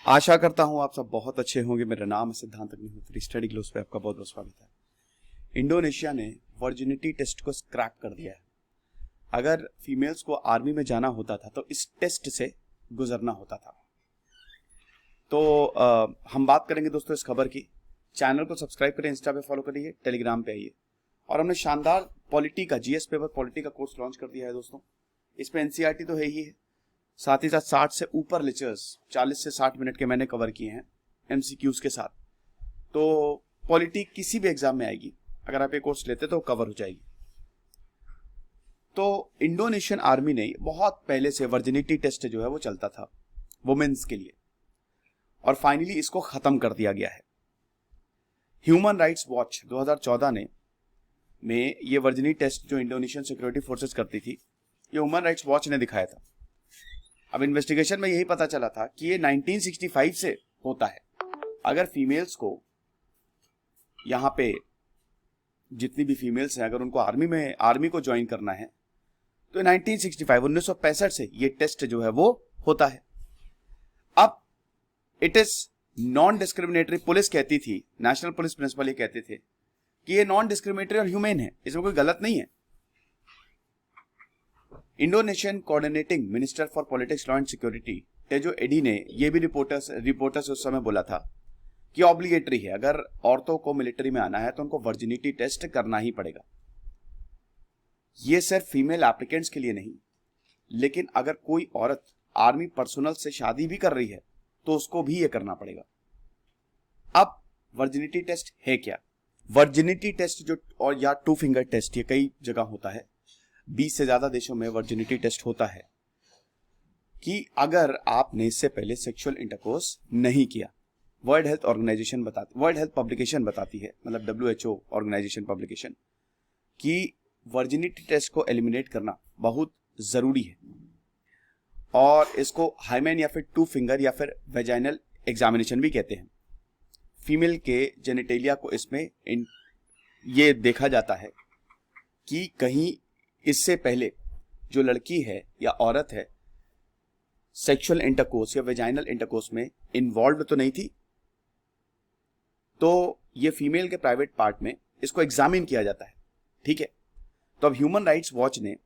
आशा करता हूं आप सब बहुत अच्छे होंगे। मेरा नाम है सिद्धांत अग्निहोत्री। स्टडी ग्लोस पे आपका बहुत बहुत स्वागत है। इंडोनेशिया ने वर्जिनिटी टेस्ट को स्क्रैप कर दिया है। अगर फीमेल्स को आर्मी में जाना होता था तो इस टेस्ट से गुजरना होता था। तो हम बात करेंगे दोस्तों इस खबर की। चैनल को सब्सक्राइब करिए, इंस्टा पे फॉलो करिए, टेलीग्राम पे आइए। और हमने शानदार पॉलिटी का जीएस पेपर पॉलिटी का कोर्स लॉन्च कर दिया है दोस्तों। इसमें एनसीईआरटी तो है ही है, साथ ही साथ 60 से ऊपर लेक्चर्स 40 से 60 मिनट के मैंने कवर किए हैं एमसीक्यूज के साथ। तो पॉलिटी किसी भी एग्जाम में आएगी, अगर आप ये कोर्स लेते तो कवर हो जाएगी। तो इंडोनेशियन आर्मी ने बहुत पहले से वर्जिनिटी टेस्ट जो है वो चलता था वुमेन्स के लिए, और फाइनली इसको खत्म कर दिया गया है। ह्यूमन राइट्स वॉच 2014 में ये वर्जिनिटी टेस्ट जो इंडोनेशियन सिक्योरिटी फोर्सेस करती थी, ये ह्यूमन राइट्स वॉच ने दिखाया था। अब इन्वेस्टिगेशन में यही पता चला था कि ये 1965 से होता है। अगर फीमेल्स को यहां पे जितनी भी फीमेल्स हैं, अगर उनको आर्मी को ज्वाइन करना है तो 1965 से ये टेस्ट जो है वो होता है। अब it is non discriminatory. Police कहती थी, नेशनल पुलिस प्रिंसिपल ये कहते थे कि ये नॉन डिस्क्रिमिनेटरी और ह्यूमेन है, इसमें कोई गलत नहीं है। Indonesian coordinating minister for politics, law and security Tedjo Edhy ने यह भी रिपोर्टर्स उस समय बोला था कि ऑब्लिगेटरी है, अगर औरतों को मिलिट्री में आना है तो उनको वर्जिनिटी टेस्ट करना ही पड़ेगा। यह सिर्फ फीमेल एप्लीकेंट्स के लिए नहीं, लेकिन अगर कोई औरत आर्मी पर्सनल से शादी भी कर रही है तो उसको भी यह करना पड़ेगा। अब वर्जिनिटी टेस्ट है क्या? वर्जिनिटी टेस्ट जो और या टू फिंगर टेस्ट, ये कई जगह होता है, 20 से ज्यादा देशों में वर्जिनिटी टेस्ट होता है कि अगर आपने इससे पहले सेक्सुअल इंटरकोर्स नहीं किया। वर्ल्ड हेल्थ पब्लिकेशन बताती है, मतलब WHO ऑर्गेनाइजेशन पब्लिकेशन, कि वर्जिनिटी टेस्ट को एलिमिनेट करना बहुत जरूरी है। और इसको हाइमेन या फिर टू फिंगर या फिर वेजाइनल एग्जामिनेशन भी कहते हैं। फीमेल के जेनिटेलिया को इसमें ये देखा जाता है कि कहीं इससे पहले जो लड़की है या औरत है सेक्सुअल इंटरकोर्स या वेजाइनल इंटरकोर्स में इन्वॉल्व तो नहीं थी। तो ये फीमेल के प्राइवेट पार्ट में इसको एग्जामिन किया जाता है, ठीक है। तो अब ह्यूमन राइट्स वॉच ने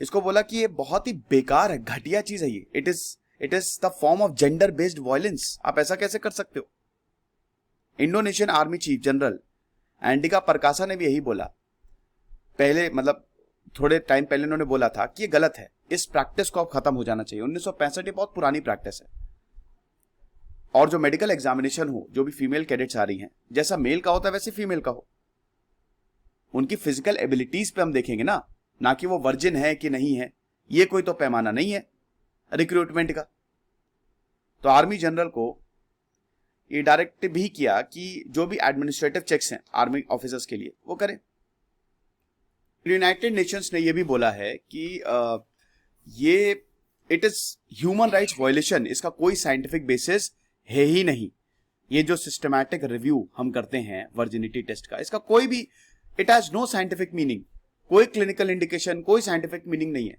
इसको बोला कि ये बहुत ही बेकार है, घटिया चीज है ये। It is the form of gender based violence. आप ऐसा कैसे कर सकते हो? इंडोनेशियन आर्मी चीफ जनरल एंडिका परकासा ने भी यही बोला पहले, मतलब थोड़े टाइम पहले उन्होंने बोला था कि ये गलत है, इस प्रैक्टिस को अब खत्म हो जाना चाहिए। 1965 ये बहुत पुरानी प्रैक्टिस है। और जो मेडिकल एग्जामिनेशन हो, जो भी फीमेल कैडेट्स आ रही हैं, जैसा मेल का होता है वैसे फीमेल का हो। उनकी फिजिकल एबिलिटीज पे हम देखेंगे ना कि वो वर्जिन है कि नहीं है। ये कोई तो पैमाना नहीं है रिक्रूटमेंट का। तो आर्मी जनरल को ये डायरेक्ट भी किया कि जो भी एडमिनिस्ट्रेटिव चेक्स हैं आर्मी ऑफिसर्स के लिए वो करें। यूनाइटेड नेशंस ने यह भी बोला है कि ये it is human rights violation, इसका कोई साइंटिफिक बेसिस है ही नहीं। ये जो सिस्टमैटिक रिव्यू हम करते हैं वर्जिनिटी टेस्ट का, इसका कोई भी it has no scientific meaning, कोई क्लिनिकल इंडिकेशन, कोई साइंटिफिक मीनिंग नहीं है।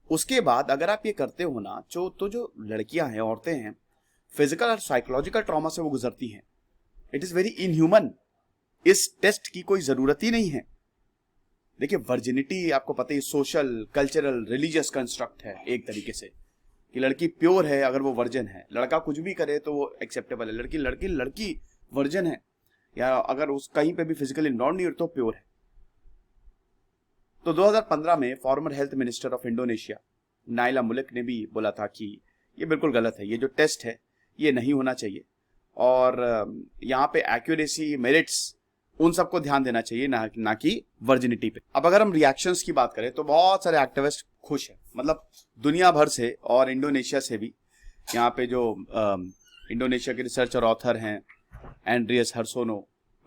उसके बाद अगर आप ये करते हो ना, तो जो लड़कियां हैं, औरतें हैं, फिजिकल और साइकोलॉजिकल ट्रॉमा से वो गुजरती हैं। It is very inhuman. इस टेस्ट की कोई जरूरत ही नहीं है। देखिए, वर्जिनिटी आपको पता ही सोशल, कल्चरल, रिलीजियस कंस्ट्रक्ट है एक तरीके से, कि लड़की प्योर है अगर वो वर्जिन है। लड़का कुछ भी करे तो वो एक्सेप्टेबल है। लड़की वर्जिन है, या अगर उस कहीं पे भी फिजिकल इन्वॉल्व नहीं हो तो प्योर है। तो 2015 में farmer health minister of Indonesia Naila Mulik ने भी बोला था कि ये बिल्कुल गलत है, ये जो टेस्ट है ये नहीं होना चाहिए, और यहाँ पे एक्यूरेसी, मेरिट्स, उन सबको ध्यान देना चाहिए, ना कि वर्जिनिटी पे। अब अगर हम रिएक्शंस की बात करें तो बहुत सारे एक्टिविस्ट खुश हैं, मतलब दुनिया भर से और इंडोनेशिया से भी। यहाँ पे जो इंडोनेशिया के रिसर्चर ऑथर हैं एंड्रियस हर्सोनो,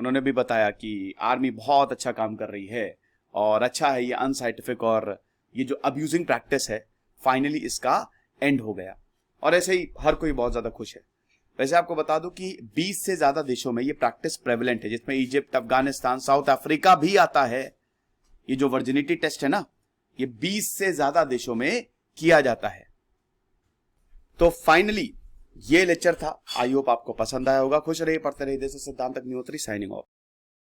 उन्होंने भी बताया कि आर्मी बहुत अच्छा काम कर रही है और अच्छा है ये अनसाइंटिफिक, और ये जो अब्यूजिंग प्रैक्टिस है फाइनली इसका एंड हो गया। और ऐसे ही हर कोई बहुत ज्यादा खुश है। वैसे आपको बता दूं कि 20 से ज्यादा देशों में ये प्रैक्टिस प्रेवलेंट है, जिसमें इजिप्ट, अफगानिस्तान, साउथ अफ्रीका भी आता है। ये जो वर्जिनिटी टेस्ट है ना, ये 20 से ज्यादा देशों में किया जाता है। तो फाइनली ये लेक्चर था, आई होप आपको पसंद आया होगा। खुश रहिए, पढ़ते रहिए। दिस इज सिद्धांत अग्निहोत्री साइनिंग ऑफ।